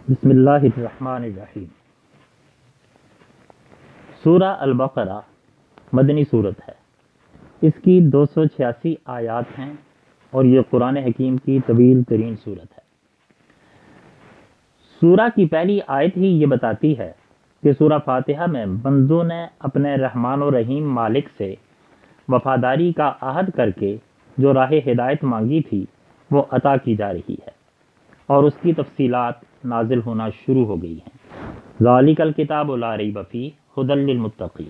بسم اللہ الرحمن الرحیم۔ سورہ البقرہ مدنی صورت ہے۔ اس کی 286 آیات ہیں اور یہ قرآن حکیم کی طویل ترین صورت ہے۔ سورہ کی پہلی آیت ہی یہ بتاتی ہے کہ سورہ فاتحہ میں بندوں نے اپنے رحمان و رحیم مالک سے وفاداری کا عہد کر کے جو راہ ہدایت مانگی تھی وہ عطا کی جا رہی ہے اور اس کی تفصیلات نازل ہونا شروع ہو گئی ہیں۔ ذالک الکتاب لا ریب فیہ ھدی للمتقین۔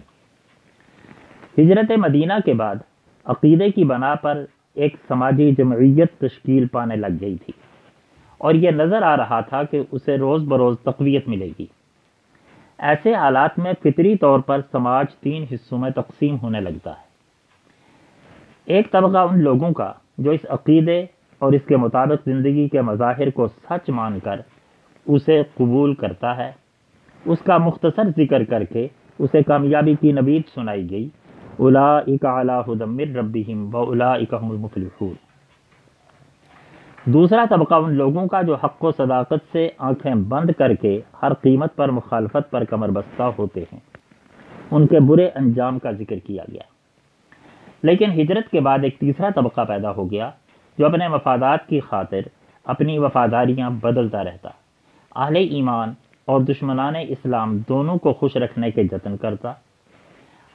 ہجرت مدینہ کے بعد عقیدے کی بنا پر ایک سماجی جمعیت تشکیل پانے لگ گئی تھی اور یہ نظر آ رہا تھا کہ اسے روز بروز تقویت ملے گی۔ ایسے حالات میں فطری طور پر سماج 3 حصوں میں تقسیم ہونے لگتا ہے۔ ایک طبقہ ان لوگوں کا جو اس عقیدے اور اس کے مطابق زندگی کے مظاہر کو سچ مان کر اسے قبول کرتا ہے۔ اس کا مختصر ذکر کر کے اسے کامیابی کی نوید سنائی گئی، اولئک علی ھدی من ربہم واولئک ھم المفلحون۔ دوسرا طبقہ ان لوگوں کا جو حق و صداقت سے آنکھیں بند کر کے ہر قیمت پر مخالفت پر کمر بستہ ہوتے ہیں۔ ان کے برے انجام کا ذکر کیا گیا۔ لیکن ہجرت کے بعد ایک تیسرا طبقہ پیدا ہو گیا جو اپنے مفادات کی خاطر اپنی وفاداریاں بدلتا رہتا، اہل ایمان اور دشمنان اسلام دونوں کو خوش رکھنے کے جتن کرتا،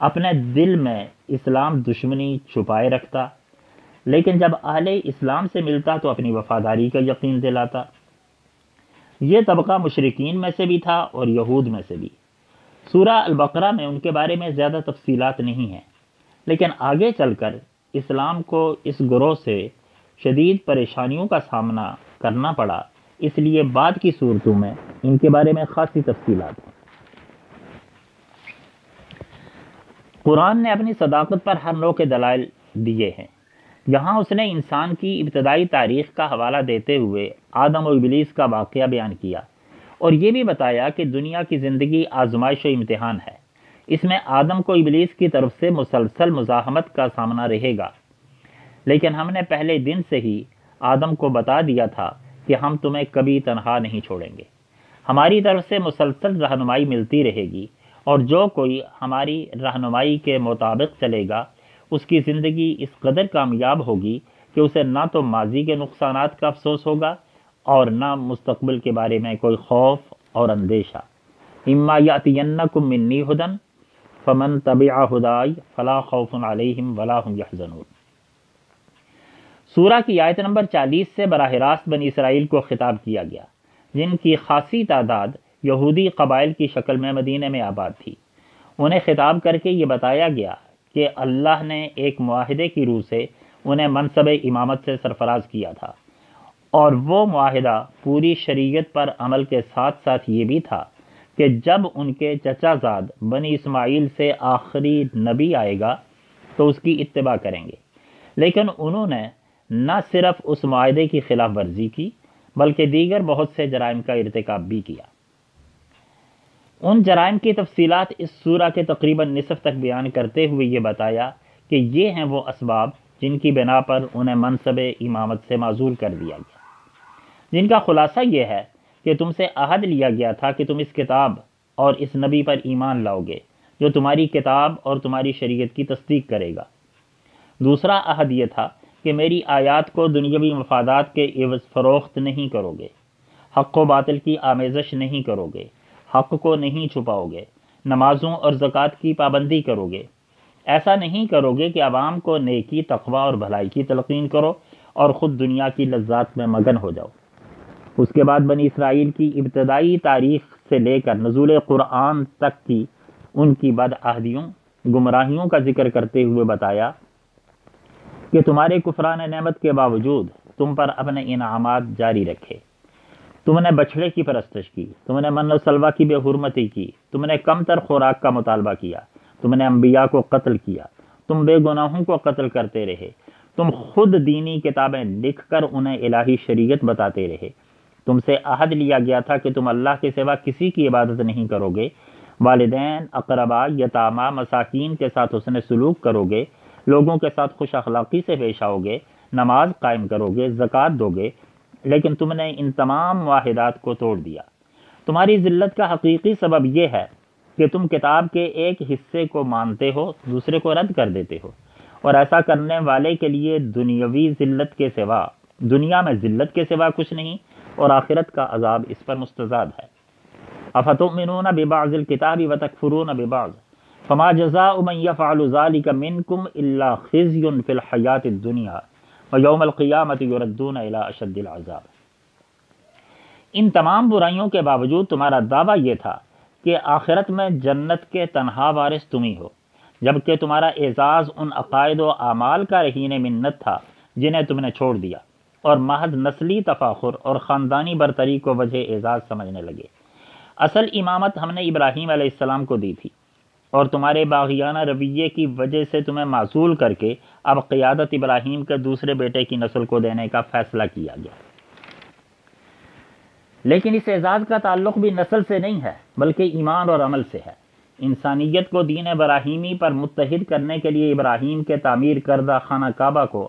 اپنے دل میں اسلام دشمنی چھپائے رکھتا، لیکن جب اہل اسلام سے ملتا تو اپنی وفاداری کا یقین دلاتا۔ یہ طبقہ مشرکین میں سے بھی تھا اور یہود میں سے بھی۔ سورہ البقرہ میں ان کے بارے میں زیادہ تفصیلات نہیں ہیں، لیکن آگے چل کر اسلام کو اس گروہ سے شدید پریشانیوں کا سامنا کرنا پڑا، اس لیے بعد کی صورتوں میں ان کے بارے میں خاصی تفصیلات ہیں۔ قرآن نے اپنی صداقت پر ہر نوع کے دلائل دیے ہیں۔ یہاں اس نے انسان کی ابتدائی تاریخ کا حوالہ دیتے ہوئے آدم و ابلیس کا واقعہ بیان کیا اور یہ بھی بتایا کہ دنیا کی زندگی آزمائش و امتحان ہے۔ اس میں آدم کو ابلیس کی طرف سے مسلسل مزاحمت کا سامنا رہے گا، لیکن ہم نے پہلے دن سے ہی آدم کو بتا دیا تھا کہ ہم تمہیں کبھی تنہا نہیں چھوڑیں گے، ہماری طرف سے مسلسل رہنمائی ملتی رہے گی اور جو کوئی ہماری رہنمائی کے مطابق چلے گا اس کی زندگی اس قدر کامیاب ہوگی کہ اسے نہ تو ماضی کے نقصانات کا افسوس ہوگا اور نہ مستقبل کے بارے میں کوئی خوف اور اندیشہ۔ اما یأتینکم منی ھدی فمن تبع ھدای فلا خوف علیہم ولا ھم یحزنون۔ سورہ کی آیت نمبر 40 سے براہ راست بنی اسرائیل کو خطاب کیا گیا، جن کی خاصی تعداد یہودی قبائل کی شکل میں مدینے میں آباد تھی۔ انہیں خطاب کر کے یہ بتایا گیا کہ اللہ نے ایک معاہدے کی روح سے انہیں منصب امامت سے سرفراز کیا تھا، اور وہ معاہدہ پوری شریعت پر عمل کے ساتھ ساتھ یہ بھی تھا کہ جب ان کے چچا زاد بنی اسماعیل سے آخری نبی آئے گا تو اس کی اتباع کریں گے۔ لیکن انہوں نے نہ صرف اس معاہدے کی خلاف ورزی کی بلکہ دیگر بہت سے جرائم کا ارتکاب بھی کیا۔ ان جرائم کی تفصیلات اس سورہ کے تقریباً نصف تک بیان کرتے ہوئے یہ بتایا کہ یہ ہیں وہ اسباب جن کی بنا پر انہیں منصب امامت سے معزول کر دیا گیا، جن کا خلاصہ یہ ہے کہ تم سے عہد لیا گیا تھا کہ تم اس کتاب اور اس نبی پر ایمان لاؤ گے جو تمہاری کتاب اور تمہاری شریعت کی تصدیق کرے گا۔ دوسرا عہد یہ تھا کہ میری آیات کو دنیاوی مفادات کے عوض فروخت نہیں کرو گے، حق و باطل کی آمیزش نہیں کرو گے، حق کو نہیں چھپاؤ گے، نمازوں اور زکوٰۃ کی پابندی کرو گے۔ ایسا نہیں کرو گے کہ عوام کو نیکی، تقوی اور بھلائی کی تلقین کرو اور خود دنیا کی لذات میں مگن ہو جاؤ۔ اس کے بعد بنی اسرائیل کی ابتدائی تاریخ سے لے کر نزول قرآن تک کی ان کی بدعہدیوں، گمراہیوں کا ذکر کرتے ہوئے بتایا کہ تمہارے کفران نعمت کے باوجود تم پر اپنے انعامات جاری رکھے، تم نے بچھڑے کی پرستش کی، تم نے من و سلوہ کی بے حرمتی کی، تم نے کم تر خوراک کا مطالبہ کیا، تم نے انبیاء کو قتل کیا، تم بے گناہوں کو قتل کرتے رہے، تم خود دینی کتابیں لکھ کر انہیں الہی شریعت بتاتے رہے، تم سے عہد لیا گیا تھا کہ تم اللہ کے سوا کسی کی عبادت نہیں کرو گے، والدین، اقرباء، یتامہ، مساکین کے ساتھ حسن سلوک کرو گے، لوگوں کے ساتھ خوش اخلاقی سے پیش آؤ گے، نماز قائم کرو گے، زکوٰۃ دو گے، لیکن تم نے ان تمام معاہدات کو توڑ دیا۔ تمہاری ذلت کا حقیقی سبب یہ ہے کہ تم کتاب کے ایک حصے کو مانتے ہو، دوسرے کو رد کر دیتے ہو، اور ایسا کرنے والے کے لیے دنیا میں ذلت کے سوا کچھ نہیں، اور آخرت کا عذاب اس پر مستزاد ہے۔ افتؤمنون ببعض الکتاب وتکفرون ببعض فما جزاء من يفعل ذلك منكم الا خزي في الحیاة الدنیا ویوم القیامة یردون الى اشد العذاب۔ ان تمام برائیوں کے باوجود تمہارا دعویٰ یہ تھا کہ آخرت میں جنت کے تنہا وارث تم ہی ہو، جبکہ تمہارا اعزاز ان عقائد و اعمال کا رہین منت تھا جنہیں تم نے چھوڑ دیا، اور محض نسلی تفاخر اور خاندانی برتری کو وجہ اعزاز سمجھنے لگے۔ اصل امامت ہم نے ابراہیم علیہ السلام کو دی تھی، اور تمہارے باغیانہ رویے کی وجہ سے تمہیں معزول کر کے اب قیادت ابراہیم کے دوسرے بیٹے کی نسل کو دینے کا فیصلہ کیا گیا۔ لیکن اس اعزاز کا تعلق بھی نسل سے نہیں ہے، بلکہ ایمان اور عمل سے ہے۔ انسانیت کو دین ابراہیمی پر متحد کرنے کے لیے ابراہیم کے تعمیر کردہ خانہ کعبہ کو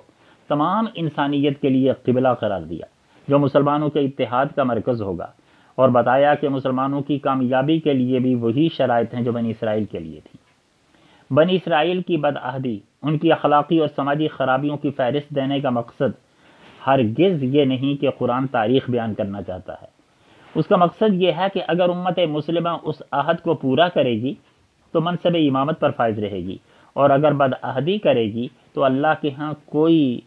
تمام انسانیت کے لیے قبلہ قرار دیا، جو مسلمانوں کے اتحاد کا مرکز ہوگا، اور بتایا کہ مسلمانوں کی کامیابی کے لیے بھی وہی شرائط ہیں جو بنی اسرائیل کے لیے تھیں۔ بنی اسرائیل کی بدعہدی، ان کی اخلاقی اور سماجی خرابیوں کی فہرست دینے کا مقصد ہرگز یہ نہیں کہ قرآن تاریخ بیان کرنا چاہتا ہے۔ اس کا مقصد یہ ہے کہ اگر امت مسلمہ اس عہد کو پورا کرے گی تو منصب امامت پر فائز رہے گی، اور اگر بدعہدی کرے گی تو اللہ کے ہاں کوئی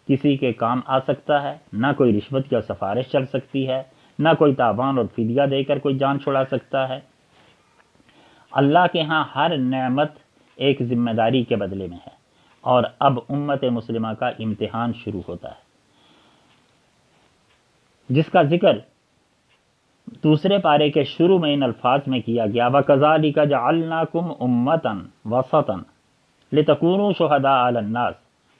کسی کے کام آ سکتا ہے، نہ کوئی رشوت یا سفارش چل سکتی ہے، نہ کوئی تاوان اور فدیہ دے کر کوئی جان چھڑا سکتا ہے۔ اللہ کے ہاں ہر نعمت ایک ذمہ داری کے بدلے میں ہے، اور اب امت مسلمہ کا امتحان شروع ہوتا ہے، جس کا ذکر دوسرے پارے کے شروع میں ان الفاظ میں کیا گیا، وَكَذَلِكَ جَعَلْنَاكُمْ أُمَّةً وَسَطًا لِتَكُونُوا شُهَدَاءَ عَلَى النَّاسِ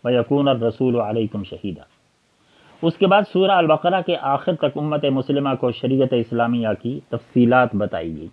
وَيَكُونَ الرَّسُولُ عَلَيْكُمْ شَهِيدًا۔ اس کے بعد سورہ البقرہ کے آخر تک امت مسلمہ کو شریعت اسلامیہ کی تفصیلات بتائی گئی۔